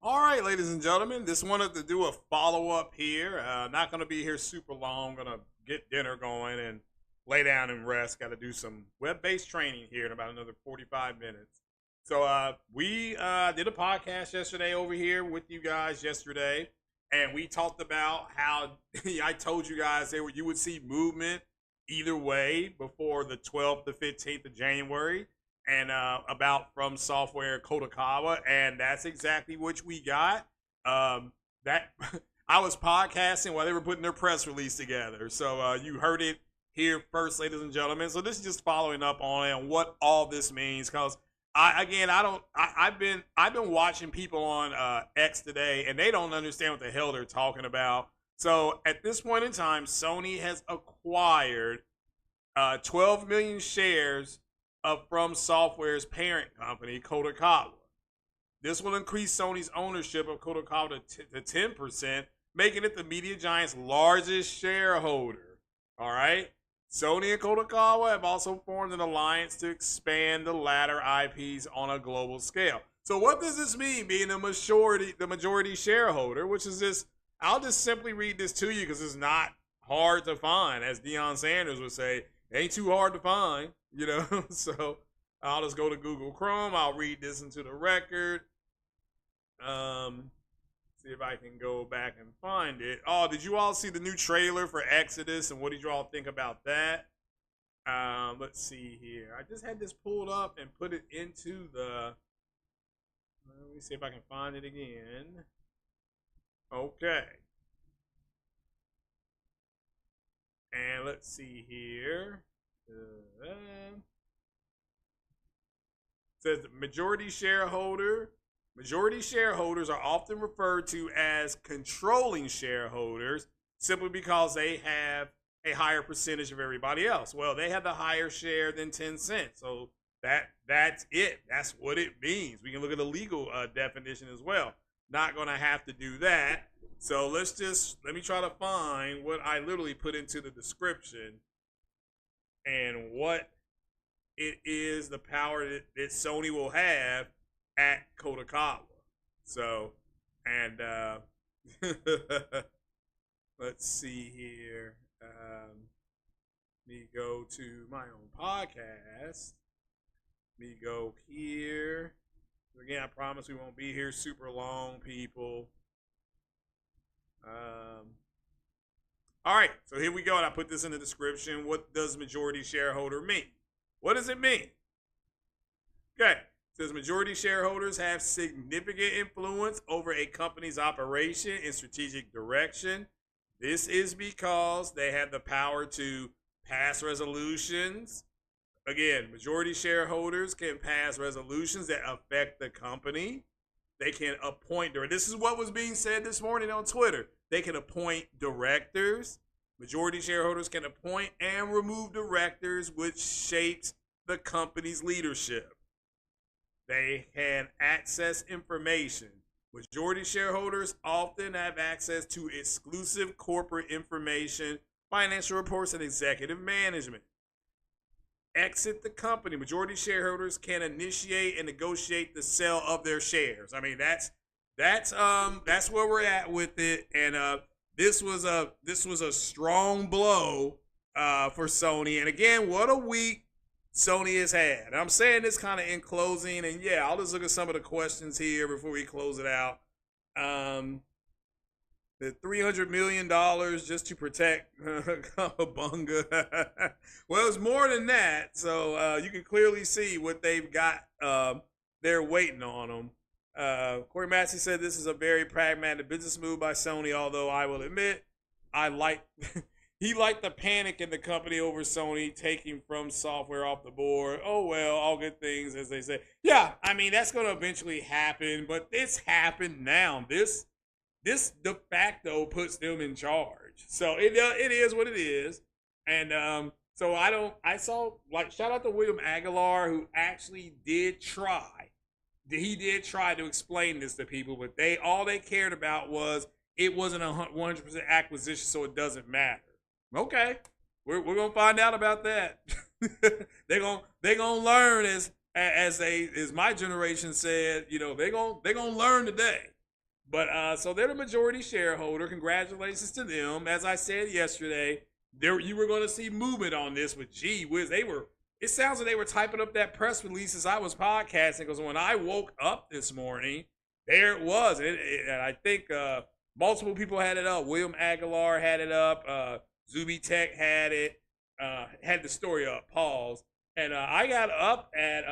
All right, ladies and gentlemen, just wanted to do a follow up here. Not going to be here super long. Going to get dinner going and lay down and rest. Got to do some web based training here in about another 45 minutes. So we did a podcast yesterday over here with you guys yesterday, and we talked about how I told you guys you would see movement either way before the 12th to 15th of January and about From Software Kadokawa, and that's exactly what we got. That I was podcasting while they were putting their press release together, so you heard it here first, ladies and gentlemen. So this is just following up on it and what all this means, because I've been watching people on X today, and they don't understand what the hell they're talking about. So at this point in time, Sony has acquired 12 million shares of From Software's parent company, Kadokawa. This will increase Sony's ownership of Kadokawa to 10%, making it the media giant's largest shareholder. All right? Sony and Kadokawa have also formed an alliance to expand the latter IPs on a global scale. So what does this mean, being the majority shareholder, which is this? I'll just simply read this to you because it's not hard to find. As Deion Sanders would say, it ain't too hard to find, you know? So I'll just go to Google Chrome. I'll read this into the record. See if I can go back and find it. Oh, did you all see the new trailer for Exodus, and what did you all think about that? Let's see here. I just had this pulled up and put it into the... Let me see if I can find it again. Okay. And let's see here. It says the majority shareholder. Majority shareholders are often referred to as controlling shareholders simply because they have a higher percentage of everybody else. Well, they have the higher share than 10 cents. So that's it. That's what it means. We can look at the legal definition as well. Not going to have to do that. So let me try to find what I literally put into the description and what it is, the power that Sony will have at Kadokawa. So, and let's see here. Let me go to my own podcast. Let me go here. Again, I promise we won't be here super long, people. All right, so here we go, and I put this in the description. What does majority shareholder mean? What does it mean? Okay, it says majority shareholders have significant influence over a company's operation and strategic direction. This is because they have the power to pass resolutions. Again, majority shareholders can pass resolutions that affect the company. They can appoint directors. This is what was being said this morning on Twitter. They can appoint directors. Majority shareholders can appoint and remove directors, which shapes the company's leadership. They can access information. Majority shareholders often have access to exclusive corporate information, financial reports, and executive management. Exit the company. Majority shareholders can initiate and negotiate the sale of their shares. I mean, that's where we're at with it. And this was a strong blow for Sony. And again, what a week Sony has had. I'm saying this kind of in closing, and yeah, I'll just look at some of the questions here before we close it out. The $300 million just to protect Bunga. Well, it's more than that. So you can clearly see what they've got. They're waiting on them. Corey Massey said this is a very pragmatic business move by Sony, although I will admit he liked the panic in the company over Sony taking From Software off the board. Oh, well, all good things, as they say. Yeah, I mean, that's going to eventually happen, but it's happened now. This de facto puts them in charge. So it is what it is. And so I saw, like, shout out to William Aguilar, who actually did try. He did try to explain this to people, but all they cared about was it wasn't a 100% acquisition, so it doesn't matter. Okay, we're gonna find out about that. they're gonna learn as my generation said. You know, they're gonna learn today. But so they're the majority shareholder. Congratulations to them. As I said yesterday, there you were going to see movement on this. But gee whiz, they were. It sounds like they were typing up that press release as I was podcasting. Because when I woke up this morning, there it was, and I think multiple people had it up. William Aguilar had it up. Zuby Tech had it. Had the story up. Pause. And I got up at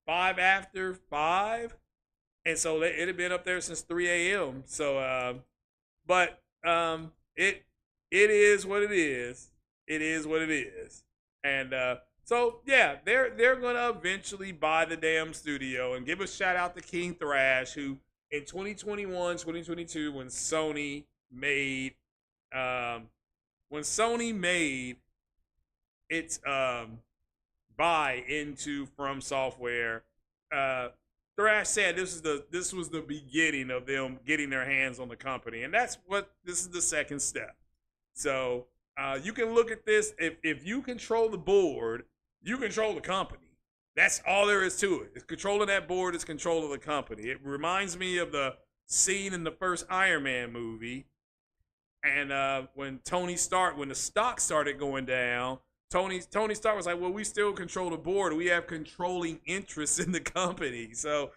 5 after 5, and so it had been up there since 3 a.m. So, but it is what it is. It is what it is, and so yeah, they're gonna eventually buy the damn studio. And give a shout out to King Thrash, who in 2021, 2022, um, when Sony made its buy into From Software, Thrash said this was the beginning of them getting their hands on the company, and this is the second step. So you can look at this. If you control the board, you control the company. That's all there is to it. It's controlling that board is control of the company. It reminds me of the scene in the first Iron Man movie, and when the stock started going down, Tony Stark was like, "Well, we still control the board. We have controlling interests in the company." So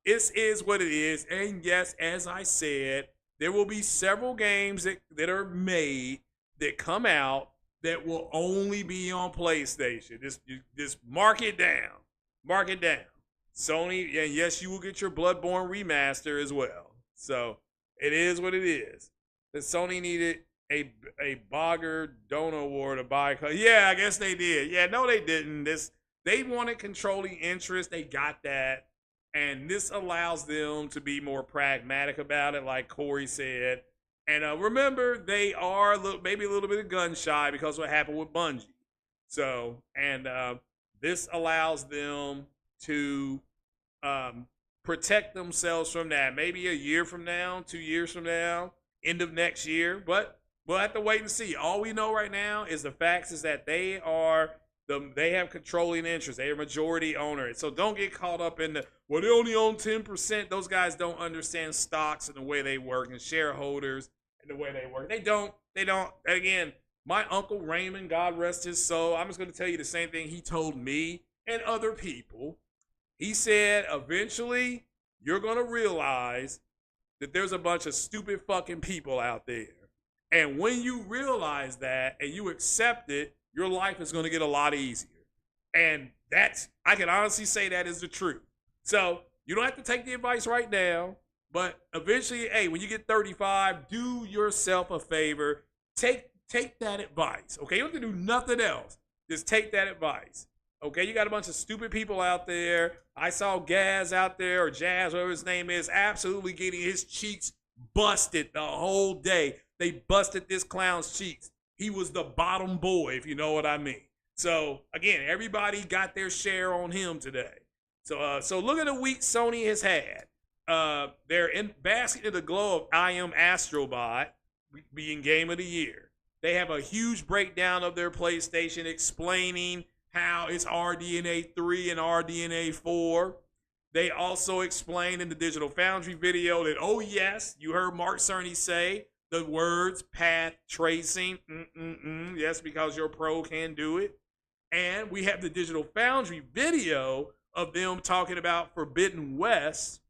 this is what it is. And yes, as I said, there will be several games that are made that come out that will only be on PlayStation. Just mark it down. Mark it down. Sony, and yes, you will get your Bloodborne remaster as well. So it is what it is. That Sony needed a Bogger Donor Award to buy. Yeah, I guess they did. Yeah, no, they didn't. They wanted controlling interest. They got that, and this allows them to be more pragmatic about it, like Corey said. And remember, they are maybe a little bit of gun shy because of what happened with Bungie. So, and this allows them to protect themselves from that. Maybe a year from now, 2 years from now, end of next year, but we'll have to wait and see. All we know right now is the facts is that they have controlling interest. They are majority owner. So don't get caught up in they only own 10%. Those guys don't understand stocks and the way they work, and shareholders and the way they work. They don't. Again, my uncle Raymond, God rest his soul, I'm just going to tell you the same thing he told me and other people. He said, eventually, you're going to realize that there's a bunch of stupid fucking people out there. And when you realize that and you accept it, your life is going to get a lot easier. And I can honestly say that is the truth. So you don't have to take the advice right now, but eventually, hey, when you get 35, do yourself a favor. Take that advice, okay? You don't have to do nothing else. Just take that advice, okay? You got a bunch of stupid people out there. I saw Gaz out there, or Jazz, whatever his name is, absolutely getting his cheeks busted the whole day. They busted this clown's cheeks. He was the bottom boy, if you know what I mean. So, again, everybody got their share on him today. So look at the week Sony has had. They're in basket in the glow of I Am Astrobot being Game of the Year. They have a huge breakdown of their PlayStation explaining how it's RDNA 3 and RDNA 4. They also explained in the Digital Foundry video that, oh yes, you heard Mark Cerny say the words path tracing. Yes, because your pro can do it. And we have the Digital Foundry video of them talking about Forbidden West,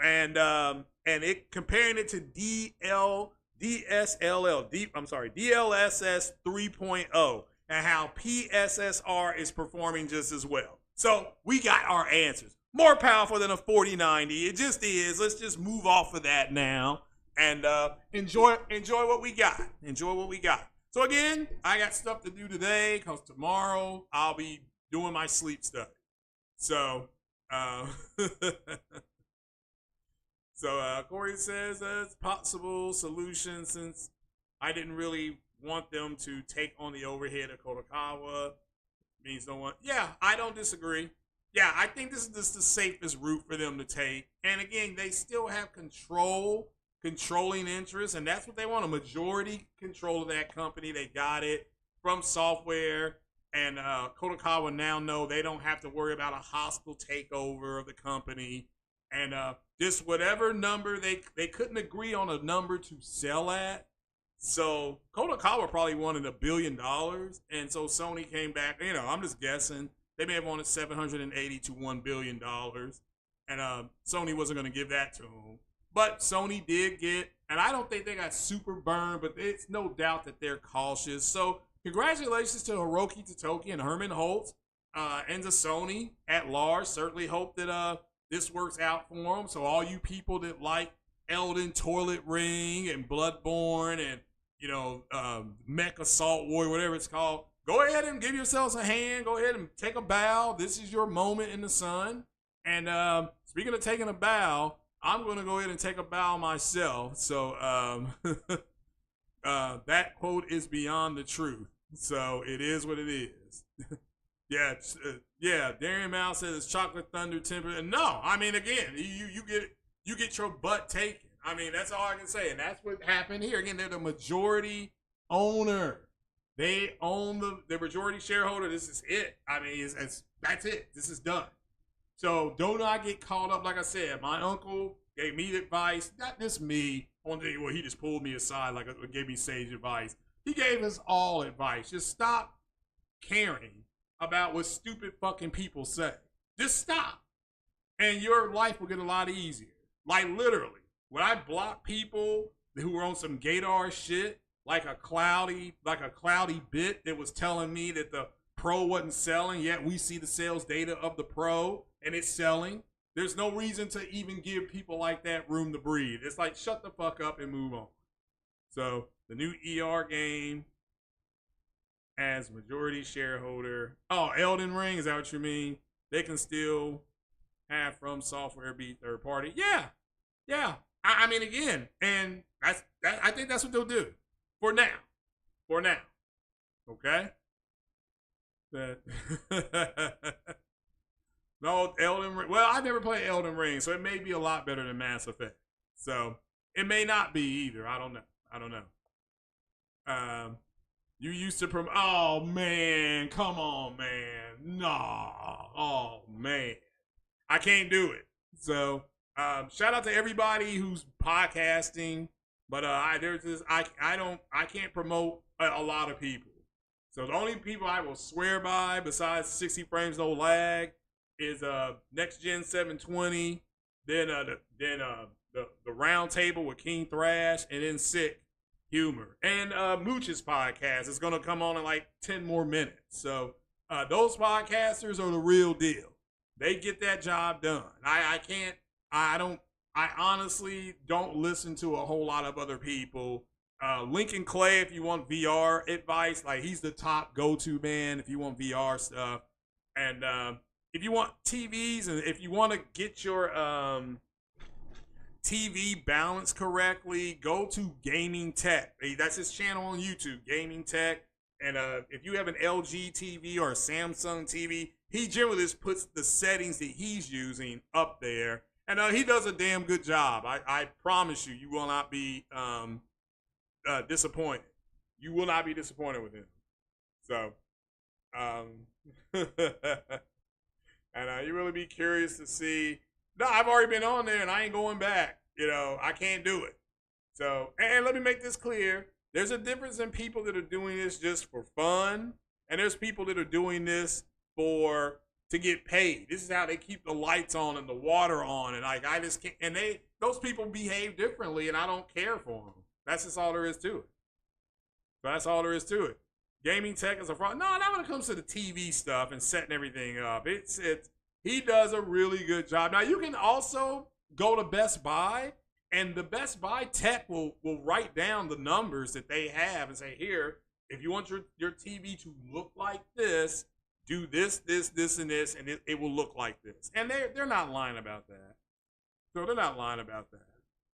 and it comparing it to DLSS 3.0, and how PSSR is performing just as well. So we got our answers. More powerful than a 4090. It just is. Let's just move off of that now and enjoy what we got. Enjoy what we got. So again, I got stuff to do today because tomorrow I'll be doing my sleep study. So, Corey says that's possible solution since I didn't really want them to take on the overhead of Kadokawa. Means no one. Yeah, I don't disagree. Yeah, I think this is just the safest route for them to take. And again, they still have controlling interest, and that's what they want, a majority control of that company. They got it from software. And Kadokawa now know they don't have to worry about a hostile takeover of the company. And just whatever number they couldn't agree on a number to sell at. So Kadokawa probably wanted $1 billion, and so Sony came back. I'm just guessing they may have wanted 780 to $1 billion, and Sony wasn't going to give that to them. But Sony did get, and I don't think they got super burned, but it's no doubt that they're cautious. So congratulations to Hiroki Totoki and Herman Holtz, and to Sony at large. Certainly hope that this works out for them. So all you people that like Elden Toilet Ring and Bloodborne and Mech Assault Warrior, whatever it's called, go ahead and give yourselves a hand. Go ahead and take a bow. This is your moment in the sun. And speaking of taking a bow, I'm going to go ahead and take a bow myself. So that quote is beyond the truth. So it is what it is. Yeah. Darian Mao says it's chocolate thunder temper. And no, I mean, again, you get your butt taken. I mean, that's all I can say. And that's what happened here. Again, they're the majority owner. They own the majority shareholder. This is it. I mean, that's it. This is done. So do not get caught up. Like I said, my uncle gave me advice. Not just me. One day, he just pulled me aside, gave me sage advice. He gave us all advice. Just stop caring about what stupid fucking people say. Just stop. And your life will get a lot easier. Like, literally. When I block people who were on some gaydar shit, like a cloudy bit that was telling me that the Pro wasn't selling, yet we see the sales data of the Pro and it's selling. There's no reason to even give people like that room to breathe. It's like, shut the fuck up and move on. So the new ER game as majority shareholder. Oh, Elden Ring, is that what you mean? They can still have From Software be third party. Yeah. I mean, again, and I think that's what they'll do for now. Okay. No, Elden Ring. Well, I've never played Elden Ring, so it may be a lot better than Mass Effect. So it may not be either. I don't know. You used to promote. Oh man, come on, man. No. Oh man, I can't do it. So shout out to everybody who's podcasting, but I can't promote a lot of people. So the only people I will swear by, besides 60 frames no lag, is Next Gen 720, then the round table with King Thrash, and then Sick Humor, and Mooch's podcast is gonna come on in like 10 more minutes. So those podcasters are the real deal. They get that job done. I honestly don't listen to a whole lot of other people. Lincoln Clay, if you want VR advice, like he's the top go-to man if you want VR stuff. And if you want TVs and if you want to get your TV balanced correctly, go to Gaming Tech. That's his channel on YouTube, Gaming Tech. And if you have an LG TV or a Samsung TV, he generally just puts the settings that he's using up there. And he does a damn good job. I promise you, you will not be disappointed. You will not be disappointed with him. So, and you really be curious to see. No, I've already been on there and I ain't going back. I can't do it. So, and let me make this clear. There's a difference in people that are doing this just for fun, and there's people that are doing this to get paid. This is how they keep the lights on and the water on, and like I just can't. And those people behave differently, and I don't care for them. That's just all there is to it. So that's all there is to it. Gaming Tech is a fraud. No, not when it comes to the TV stuff and setting everything up. He does a really good job. Now you can also go to Best Buy, and the Best Buy tech will write down the numbers that they have and say, here, if you want your TV to look like this, do this, and this, and it will look like this. And they're not lying about that. So they're not lying about that.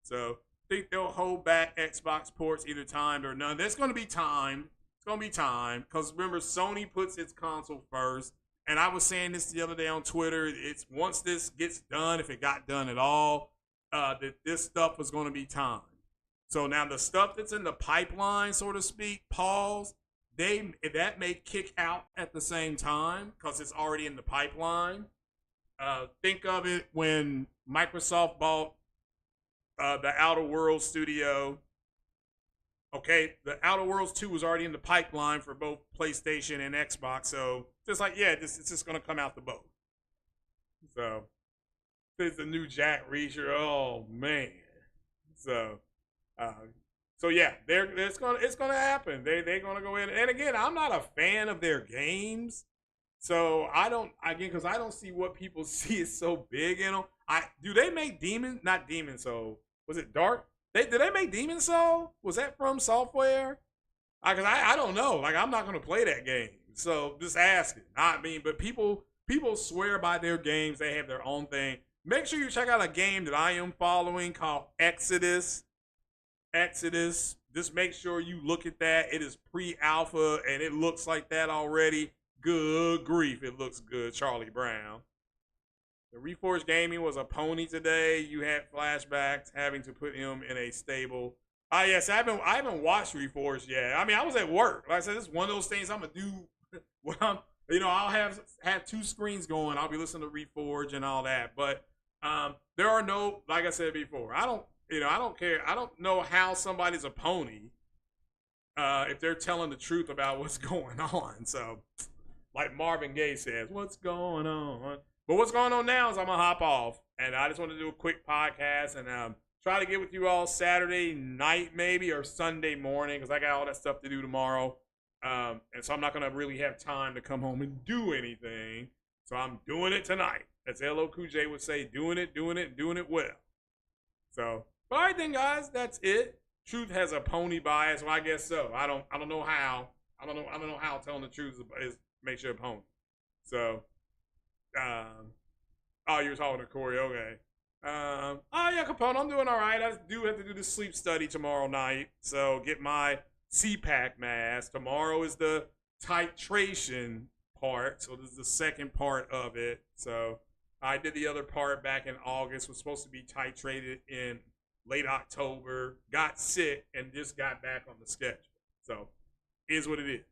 So I think they'll hold back Xbox ports either timed or none. There's going to be time. It's going to be time. Because remember, Sony puts its console first. And I was saying this the other day on Twitter. It's once this gets done, if it got done at all, that this stuff was going to be timed. So now the stuff that's in the pipeline, so to speak, pause, that may kick out at the same time because it's already in the pipeline. Think of it when Microsoft bought the Outer Worlds studio. Okay, the Outer Worlds 2 was already in the pipeline for both PlayStation and Xbox, so just like, yeah, it's just gonna come out to both. So there's the new Jack Reacher. Oh man. So uh, so yeah, it's gonna happen. They're gonna go in, and again, I'm not a fan of their games. So I don't, again, because I don't see what people see is so big in them. Do they make Demon? Not Demon Soul. Was it Dark? Did they make Demon Soul? Was that from Software? Because I don't know. Like, I'm not gonna play that game. So just asking. I mean, but people swear by their games. They have their own thing. Make sure you check out a game that I am following called Exodus. Exodus. Just make sure you look at that. It is pre-alpha and it looks like that already. Good grief, it looks good, Charlie Brown. The Reforged Gaming was a pony today. You had flashbacks having to put him in a stable. Yes, I haven't watched Reforged yet. I mean, I was at work. Like I said, it's one of those things I'm gonna do when I'll have two screens going. I'll be listening to Reforged and all that. But there are no, like I said before, I don't care. I don't know how somebody's a pony if they're telling the truth about what's going on. So, like Marvin Gaye says, what's going on? But what's going on now is I'm going to hop off. And I just want to do a quick podcast and try to get with you all Saturday night maybe or Sunday morning because I got all that stuff to do tomorrow. And so I'm not going to really have time to come home and do anything. So I'm doing it tonight. As L.O. Cool J would say, doing it well. So, all right then, guys, that's it. Truth has a pony bias. Well, I guess so. I don't know how. I don't know how telling the truth is makes you a pony. So, oh, you were talking to Corey. Okay. Oh yeah, Capone, I'm doing all right. I do have to do the sleep study tomorrow night. So get my CPAC mask. Tomorrow is the titration part. So this is the second part of it. So I did the other part back in August. Was supposed to be titrated in late October. Got sick and just got back on the schedule. So is what it is.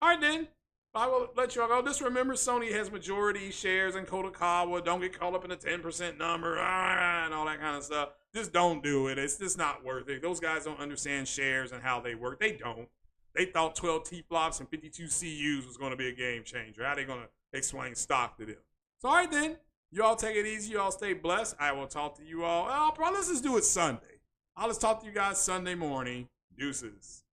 All right then. I will let you all go. Just remember, Sony has majority shares in Kadokawa. Don't get caught up in the 10% number and all that kind of stuff. Just don't do it. It's just not worth it. Those guys don't understand shares and how they work. They don't. They thought 12 T-flops and 52 CUs was going to be a game changer. How are they going to explain stock to them? So, all right, then. You all take it easy. You all stay blessed. I will talk to you all. Let's just do it Sunday. I'll just talk to you guys Sunday morning. Deuces.